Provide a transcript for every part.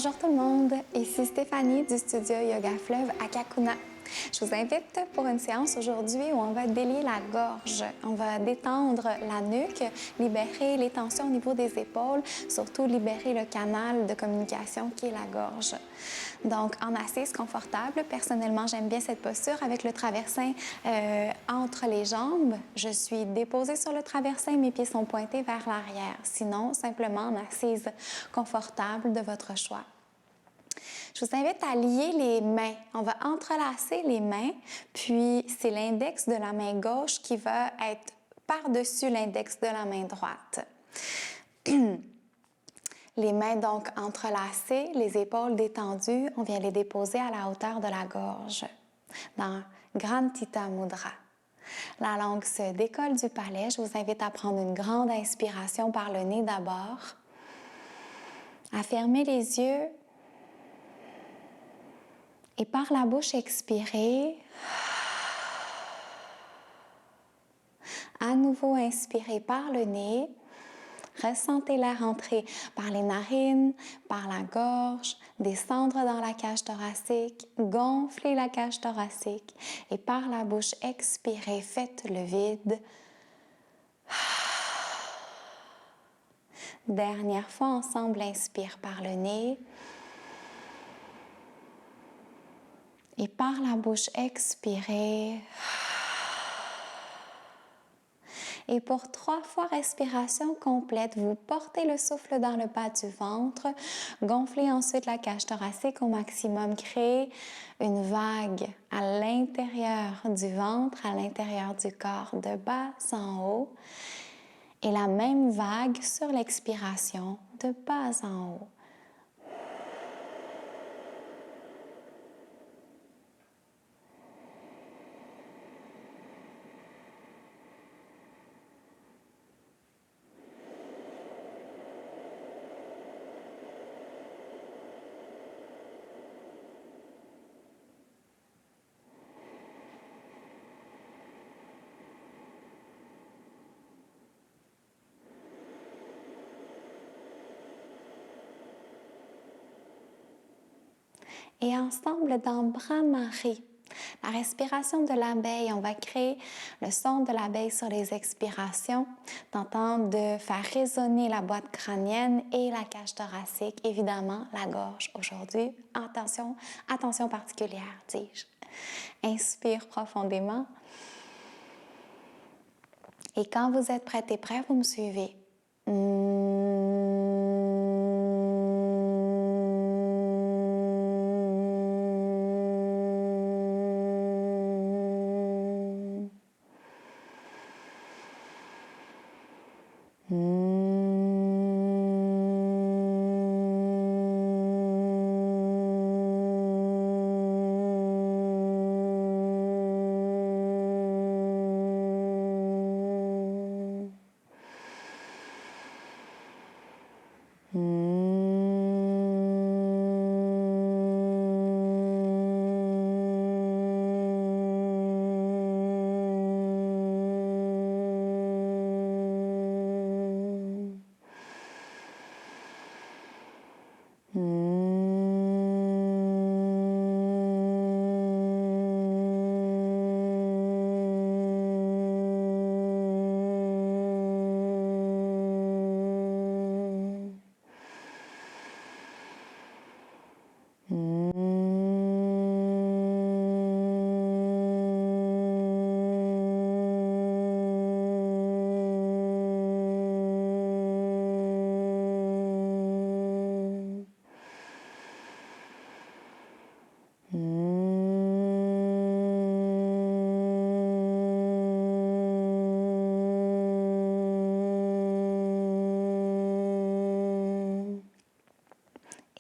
Bonjour tout le monde, ici Stéphanie du studio Yoga Fleuve à Kakuna. Je vous invite pour une séance aujourd'hui où on va délier la gorge. On va détendre la nuque, libérer les tensions au niveau des épaules, surtout libérer le canal de communication qui est la gorge. Donc, en assise confortable, personnellement, j'aime bien cette posture avec le traversin entre les jambes. Je suis déposée sur le traversin, mes pieds sont pointés vers l'arrière. Sinon, simplement en assise confortable de votre choix. Je vous invite à lier les mains. On va entrelacer les mains, puis c'est l'index de la main gauche qui va être par-dessus l'index de la main droite. Les mains donc entrelacées, les épaules détendues, on vient les déposer à la hauteur de la gorge, dans Grantita Mudra. La langue se décolle du palais. Je vous invite à prendre une grande inspiration par le nez d'abord, à fermer les yeux et par la bouche expirer. À nouveau inspirer par le nez. Ressentez l'air entrer par les narines, par la gorge, descendre dans la cage thoracique, gonfler la cage thoracique et par la bouche expirez, faites le vide. Dernière fois ensemble, inspire par le nez et par la bouche expirez. Et pour 3 fois respiration complète, vous portez le souffle dans le bas du ventre, gonflez ensuite la cage thoracique au maximum, créez une vague à l'intérieur du ventre, à l'intérieur du corps, de bas en haut. Et la même vague sur l'expiration, de bas en haut. Et ensemble dans Brahmari, la respiration de l'abeille, on va créer le son de l'abeille sur les expirations, tentant de faire résonner la boîte crânienne et la cage thoracique, évidemment la gorge aujourd'hui. Attention particulière, dis-je. Inspire profondément. Et quand vous êtes prête et prêt, vous me suivez.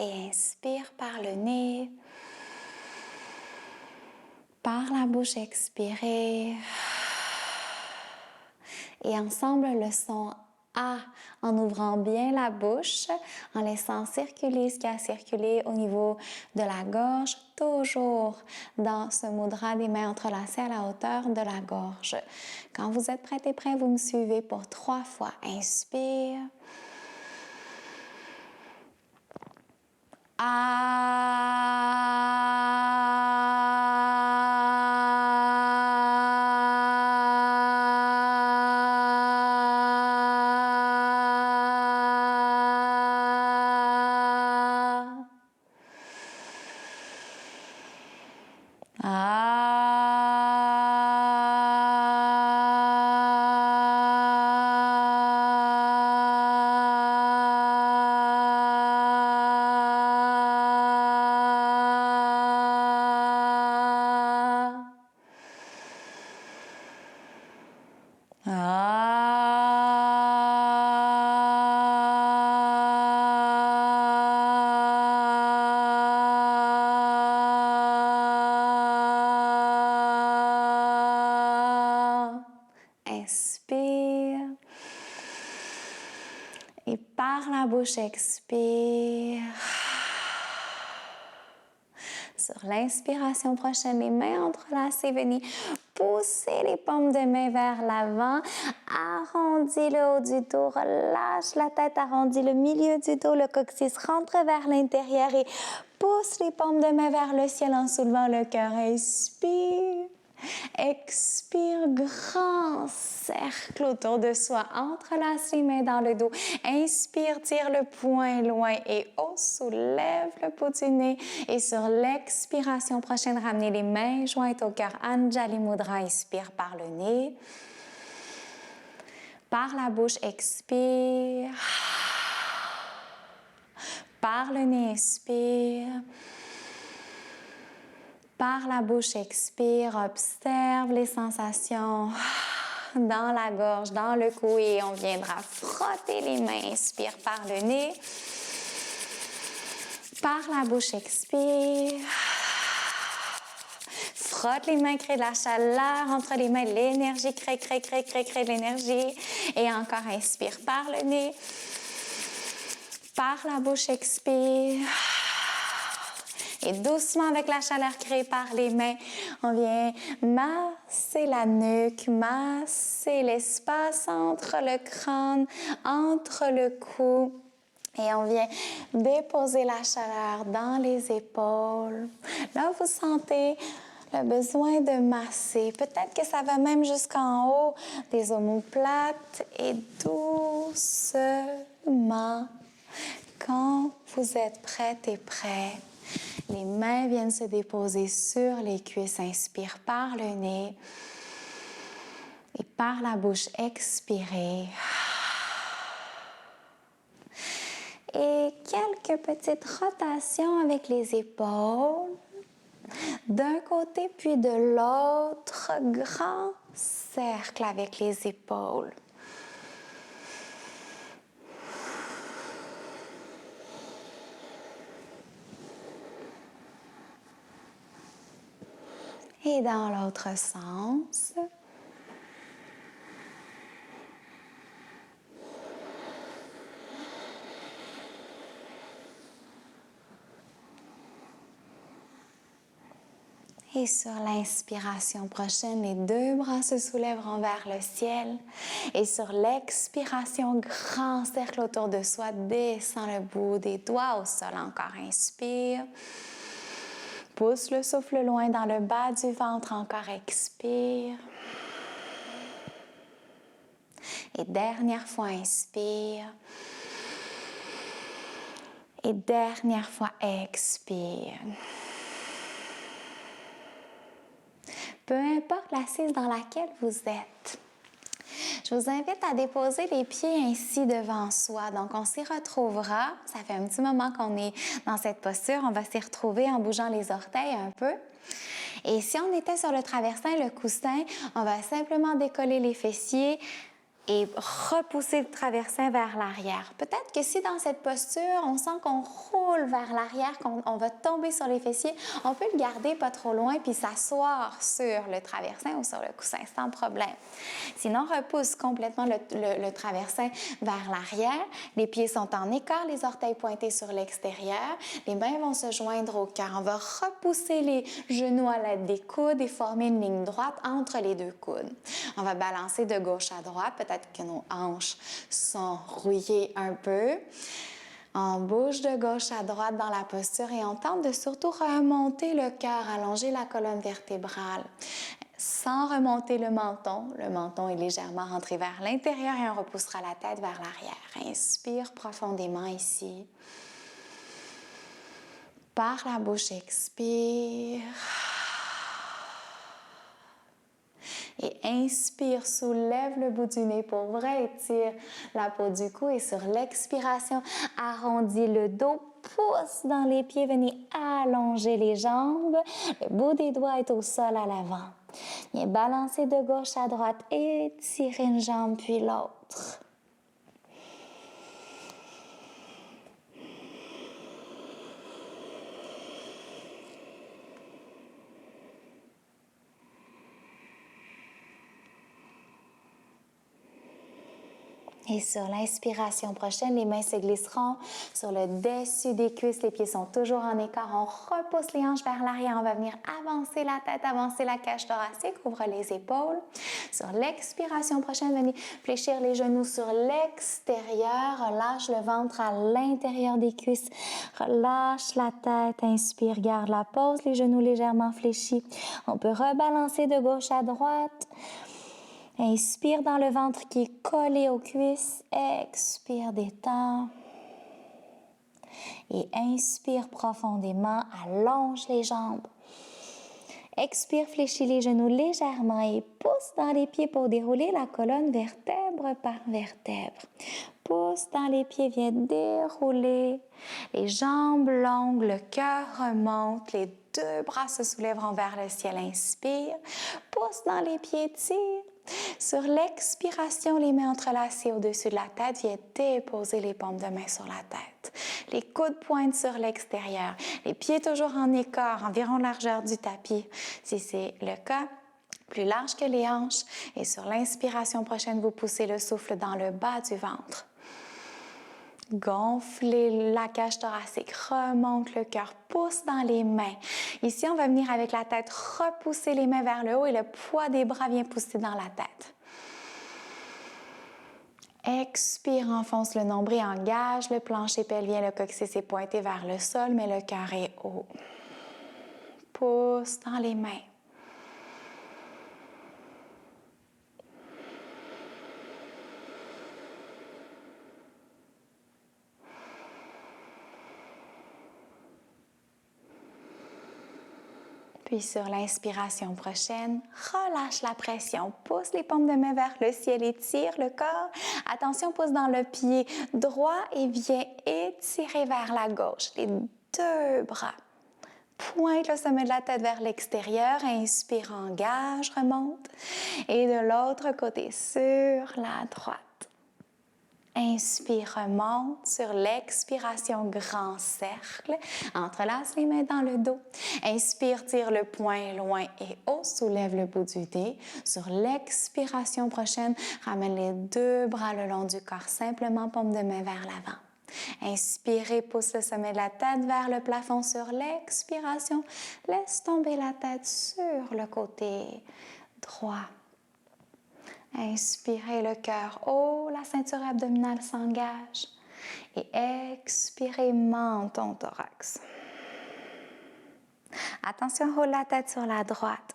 Et inspire par le nez, par la bouche expirez. Et ensemble le son A en ouvrant bien la bouche, en laissant circuler ce qui a circulé au niveau de la gorge, toujours dans ce mudra des mains entrelacées à la hauteur de la gorge. Quand vous êtes prête et prêt, vous me suivez pour 3 fois. Inspire. Inspire. Et par la bouche, expire. Sur l'inspiration prochaine, les mains entrelacées, venez pousser les paumes de main vers l'avant. Arrondis le haut du dos, relâche la tête, arrondis le milieu du dos, le coccyx rentre vers l'intérieur et pousse les paumes de main vers le ciel en soulevant le cœur. Inspire. Expire, grand cercle autour de soi. Entrelace les mains dans le dos. Inspire, tire le poing loin et haut. Soulève le bout du nez. Et sur l'expiration prochaine, ramenez les mains jointes au cœur. Anjali Mudra, inspire par le nez. Par la bouche, expire. Par le nez, inspire. Par la bouche, expire, observe les sensations dans la gorge, dans le cou et on viendra frotter les mains. Inspire par le nez. Par la bouche, expire. Frotte les mains, crée de la chaleur entre les mains. L'énergie, crée de l'énergie. Et encore, inspire par le nez. Par la bouche, expire. Et doucement, avec la chaleur créée par les mains, on vient masser la nuque, masser l'espace entre le crâne, entre le cou. Et on vient déposer la chaleur dans les épaules. Là, vous sentez le besoin de masser. Peut-être que ça va même jusqu'en haut des omoplates. Et doucement, quand vous êtes prête et prêt, les mains viennent se déposer sur les cuisses. Inspire par le nez et par la bouche, expirez. Et quelques petites rotations avec les épaules. D'un côté puis de l'autre, grand cercle avec les épaules. Et dans l'autre sens. Et sur l'inspiration prochaine, les deux bras se soulèveront vers le ciel. Et sur l'expiration, grand cercle autour de soi, descend le bout des doigts au sol. Encore, inspire. Pousse le souffle loin dans le bas du ventre. Encore, expire. Et dernière fois, inspire. Et dernière fois, expire. Peu importe l'assise dans laquelle vous êtes. Je vous invite à déposer les pieds ainsi devant soi. Donc, on s'y retrouvera. Ça fait un petit moment qu'on est dans cette posture. On va s'y retrouver en bougeant les orteils un peu. Et si on était sur le traversin, le coussin, on va simplement décoller les fessiers et repousser le traversin vers l'arrière. Peut-être que si dans cette posture, on sent qu'on roule vers l'arrière, qu'on va tomber sur les fessiers, on peut le garder pas trop loin puis s'asseoir sur le traversin ou sur le coussin sans problème. Sinon, repousse complètement le traversin vers l'arrière. Les pieds sont en écart, les orteils pointés sur l'extérieur. Les mains vont se joindre au cœur. On va repousser les genoux à l'aide des coudes et former une ligne droite entre les deux coudes. On va balancer de gauche à droite. Peut-être que nos hanches sont rouillées un peu. On bouge de gauche à droite dans la posture et on tente de surtout remonter le cœur, allonger la colonne vertébrale. Sans remonter le menton est légèrement rentré vers l'intérieur et on repoussera la tête vers l'arrière. Inspire profondément ici. Par la bouche, expire. Et inspire, soulève le bout du nez pour vrai, étire la peau du cou et sur l'expiration, arrondis le dos, pousse dans les pieds, venez allonger les jambes. Le bout des doigts est au sol à l'avant. Viens balancer de gauche à droite, étirer une jambe puis l'autre. Et sur l'inspiration prochaine, les mains se glisseront sur le dessus des cuisses. Les pieds sont toujours en écart. On repousse les hanches vers l'arrière. On va venir avancer la tête, avancer la cage thoracique. Ouvre les épaules. Sur l'expiration prochaine, venez fléchir les genoux sur l'extérieur. Relâche le ventre à l'intérieur des cuisses. Relâche la tête. Inspire, garde la pose. Les genoux légèrement fléchis. On peut rebalancer de gauche à droite. Inspire dans le ventre qui est collé aux cuisses. Expire, détends. Et inspire profondément. Allonge les jambes. Expire, fléchis les genoux légèrement et pousse dans les pieds pour dérouler la colonne vertèbre par vertèbre. Pousse dans les pieds, viens dérouler. Les jambes longues, le cœur remonte, les deux bras se soulèveront vers le ciel. Inspire. Pousse dans les pieds, tire. Sur l'expiration, les mains entrelacées au-dessus de la tête, viens déposer les paumes de main sur la tête. Les coudes pointent sur l'extérieur. Les pieds toujours en écart, environ largeur du tapis. Si c'est le cas, plus large que les hanches. Et sur l'inspiration prochaine, vous poussez le souffle dans le bas du ventre. Gonflez la cage thoracique, remonte le cœur, pousse dans les mains. Ici, on va venir avec la tête repousser les mains vers le haut et le poids des bras vient pousser dans la tête. Expire, enfonce le nombril, engage le plancher pelvien, le coccyx est pointé vers le sol, mais le cœur est haut. Pousse dans les mains. Puis sur l'inspiration prochaine, relâche la pression. Pousse les paumes de main vers le ciel, étire le corps. Attention, pousse dans le pied droit et viens étirer vers la gauche. Les deux bras. Pointe le sommet de la tête vers l'extérieur. Inspire, engage, remonte. Et de l'autre côté, sur la droite. Inspire, remonte. Sur l'expiration, grand cercle. Entrelace les mains dans le dos. Inspire, tire le poing loin et haut. Soulève le bout du nez. Sur l'expiration prochaine, ramène les deux bras le long du corps. Simplement, paume de main vers l'avant. Inspirez, pousse le sommet de la tête vers le plafond. Sur l'expiration, laisse tomber la tête sur le côté droit. Inspirez le cœur haut, la ceinture abdominale s'engage. Et expirez, menton thorax. Attention, roule la tête sur la droite.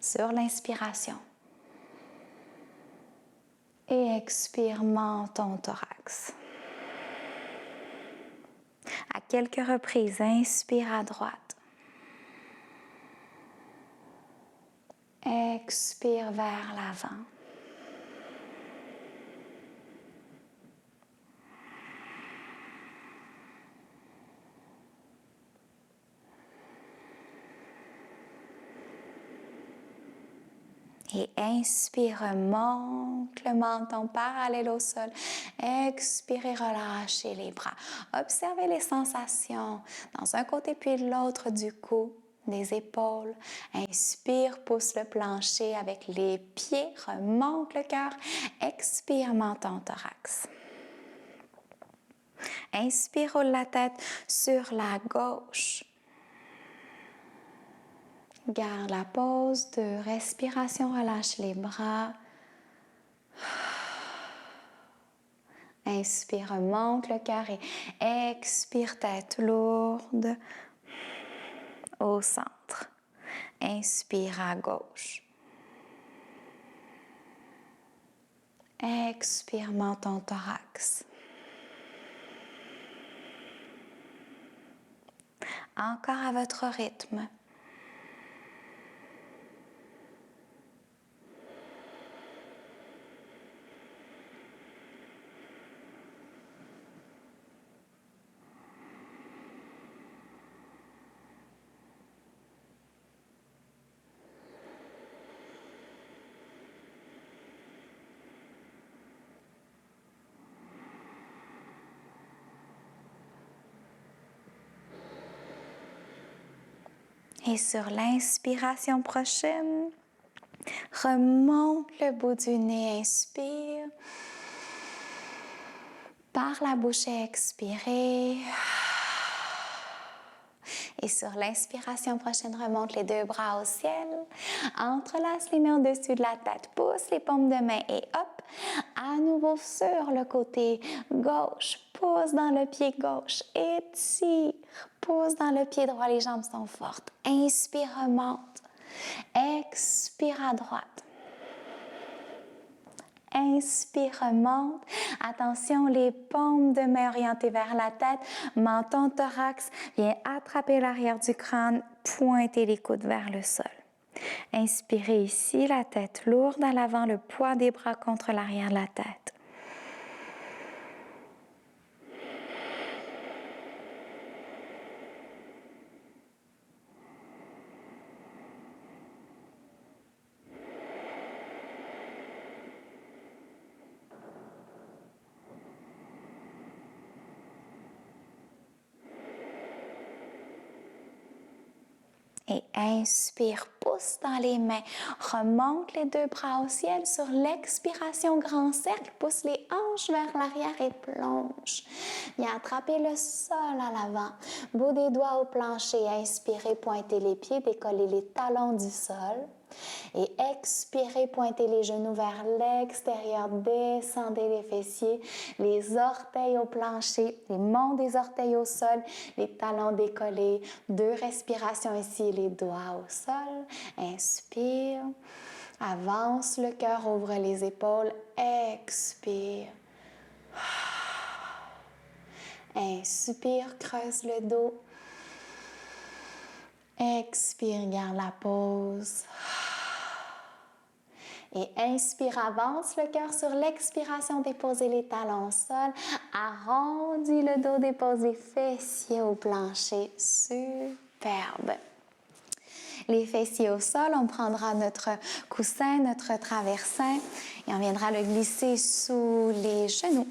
Sur l'inspiration. Et expire, menton thorax. À quelques reprises, inspire à droite. Expire vers l'avant. Et inspire, remonte le menton parallèle au sol. Expirez, relâchez les bras. Observez les sensations dans un côté puis de l'autre du cou, des épaules. Inspire, pousse le plancher avec les pieds, remonte le cœur. Expire, menton thorax. Inspire, roule la tête sur la gauche. Garde la pause de respiration, relâche les bras. Inspire, remonte le cœur et expire, tête lourde au centre. Inspire à gauche. Expire, menton, thorax. Encore à votre rythme. Et sur l'inspiration prochaine, remonte le bout du nez, inspire. Par la bouche, expirez. Et sur l'inspiration prochaine, remonte les deux bras au ciel. Entrelace les mains au-dessus de la tête. Pousse les paumes de main et hop, à nouveau sur le côté gauche. Pousse dans le pied gauche. Étire. Pousse dans le pied droit. Les jambes sont fortes. Inspire, remonte. Expire à droite. Inspire, remonte. Attention, les paumes de main orientées vers la tête. Menton, thorax. Viens attraper l'arrière du crâne. Pointez les coudes vers le sol. Inspirez ici, la tête lourde à l'avant, le poids des bras contre l'arrière de la tête. Et inspire, pousse dans les mains, remonte les deux bras au ciel. Sur l'expiration, grand cercle, pousse les hanches vers l'arrière et plonge. Viens attraper le sol à l'avant. Bout des doigts au plancher, inspirez, pointez les pieds, décollez les talons du sol. Et expirez, pointez les genoux vers l'extérieur, descendez les fessiers, les orteils au plancher, les monts des orteils au sol, les talons décollés. 2 respirations ici, les doigts au sol. Inspire, avance le cœur, ouvre les épaules, expire. Inspire, creuse le dos. Expire, garde la pause. Et inspire, avance le cœur sur l'expiration, déposez les talons au sol. Arrondis le dos, dépose les fessiers au plancher. Superbe. Les fessiers au sol, on prendra notre coussin, notre traversin et on viendra le glisser sous les genoux.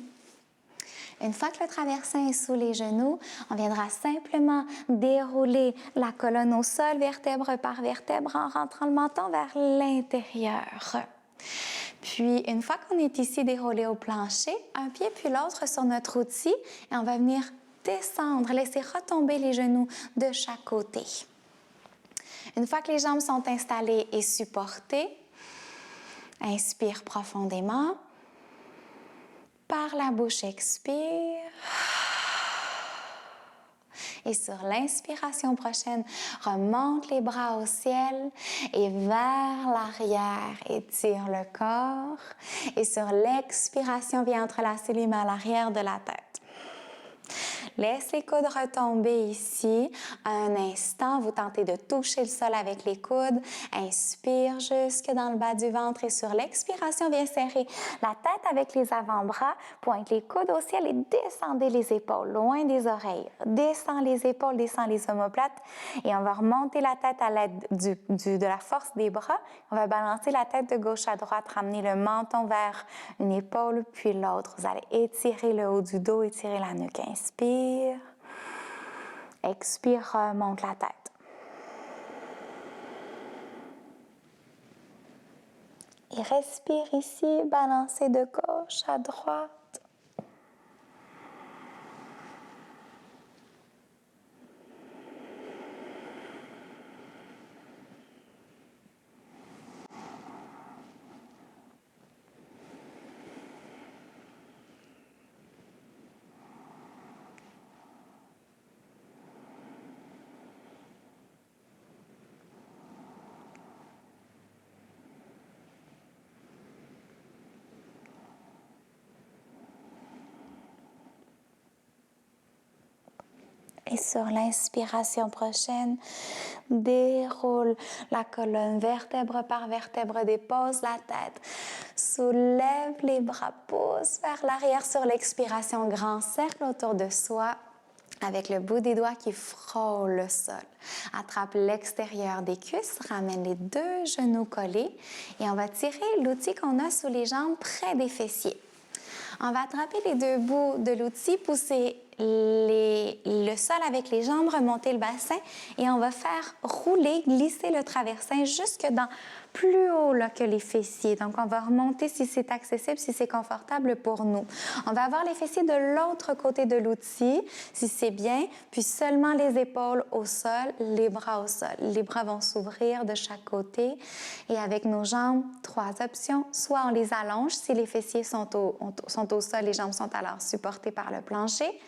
Une fois que le traversin est sous les genoux, on viendra simplement dérouler la colonne au sol, vertèbre par vertèbre, en rentrant le menton vers l'intérieur. Puis, une fois qu'on est ici déroulé au plancher, un pied puis l'autre sur notre outil, et on va venir descendre, laisser retomber les genoux de chaque côté. Une fois que les jambes sont installées et supportées, inspire profondément. Par la bouche, expire. Et sur l'inspiration prochaine, remonte les bras au ciel et vers l'arrière, étire le corps. Et sur l'expiration, viens entrelacer les mains à l'arrière de la tête. Laisse les coudes retomber ici. Un instant, vous tentez de toucher le sol avec les coudes. Inspire jusque dans le bas du ventre et sur l'expiration, viens serrer la tête avec les avant-bras. Pointe les coudes au ciel et descendez les épaules, loin des oreilles. Descends les épaules, descends les omoplates et on va remonter la tête à l'aide de la force des bras. On va balancer la tête de gauche à droite, ramener le menton vers une épaule puis l'autre. Vous allez étirer le haut du dos, étirer la nuque. Inspire. Expire, remonte la tête. Et respire ici, balancer de gauche à droite. Et sur l'inspiration prochaine, déroule la colonne vertèbre par vertèbre, dépose la tête, soulève les bras, pousse vers l'arrière sur l'expiration, grand cercle autour de soi avec le bout des doigts qui frôle le sol. Attrape l'extérieur des cuisses, ramène les deux genoux collés et on va tirer l'outil qu'on a sous les jambes près des fessiers. On va attraper les deux bouts de l'outil, pousser le sol avec les jambes, remonter le bassin et on va faire rouler, glisser le traversin jusque dans plus haut là, que les fessiers. Donc, on va remonter si c'est accessible, si c'est confortable pour nous. On va avoir les fessiers de l'autre côté de l'outil, si c'est bien, puis seulement les épaules au sol, les bras au sol. Les bras vont s'ouvrir de chaque côté et avec nos jambes, trois options. Soit on les allonge si les fessiers sont au sol, les jambes sont alors supportées par le plancher.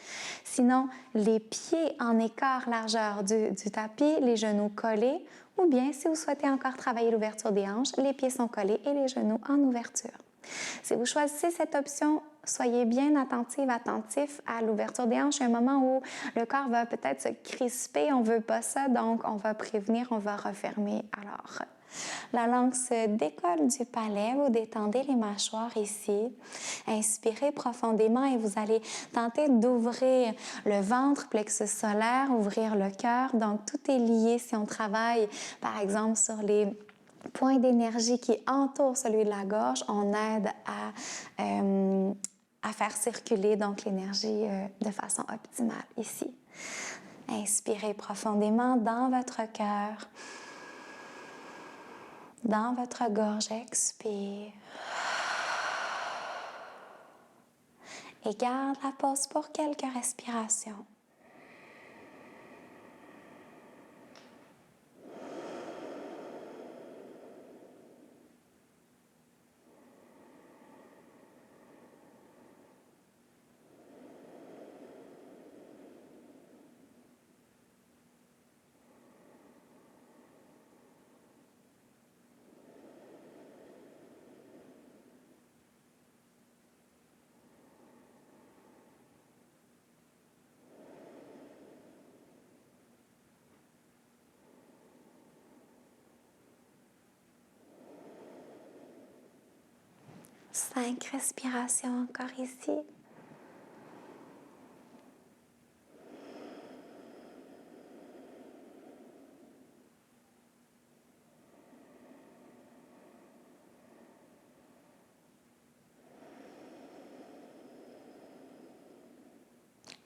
Sinon, les pieds en écart largeur du tapis, les genoux collés. Ou bien, si vous souhaitez encore travailler l'ouverture des hanches, les pieds sont collés et les genoux en ouverture. Si vous choisissez cette option, soyez bien attentif à l'ouverture des hanches. Il y a un moment où le corps va peut-être se crisper, on ne veut pas ça, donc on va prévenir, on va refermer. Alors, la langue se décolle du palais, vous détendez les mâchoires ici. Inspirez profondément et vous allez tenter d'ouvrir le ventre, plexus solaire, ouvrir le cœur. Donc, tout est lié si on travaille, par exemple, sur les points d'énergie qui entourent celui de la gorge. On aide à faire circuler donc l'énergie de façon optimale ici. Inspirez profondément dans votre cœur. Dans votre gorge, expire. Et garde la pause pour quelques respirations. Cinq respirations encore ici.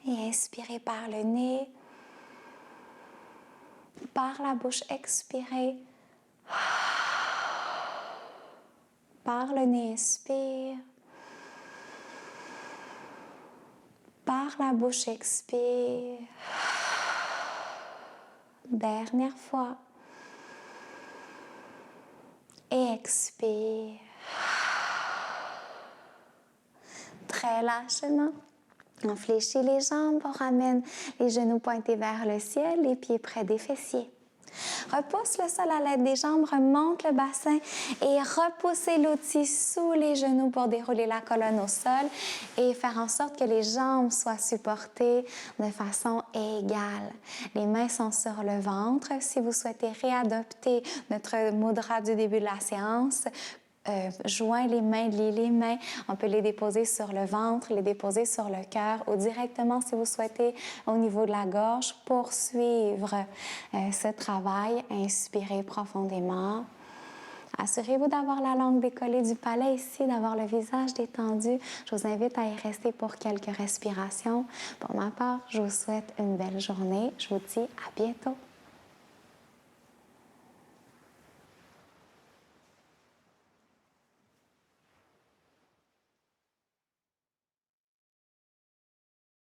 Et inspirez par le nez. Par la bouche, expirez. Par le nez, inspire. Par la bouche, expire. Dernière fois. Et expire. Très lâchement. On fléchit les jambes, on ramène les genoux pointés vers le ciel, les pieds près des fessiers. Repousse le sol à l'aide des jambes, remonte le bassin et repoussez l'outil sous les genoux pour dérouler la colonne au sol et faire en sorte que les jambes soient supportées de façon égale. Les mains sont sur le ventre. Si vous souhaitez réadopter notre mudra du début de la séance, joint les mains, lier les mains. On peut les déposer sur le ventre, les déposer sur le cœur ou directement, si vous souhaitez, au niveau de la gorge. Poursuivre ce travail. Inspirez profondément. Assurez-vous d'avoir la langue décollée du palais ici, d'avoir le visage détendu. Je vous invite à y rester pour quelques respirations. Pour ma part, je vous souhaite une belle journée. Je vous dis à bientôt.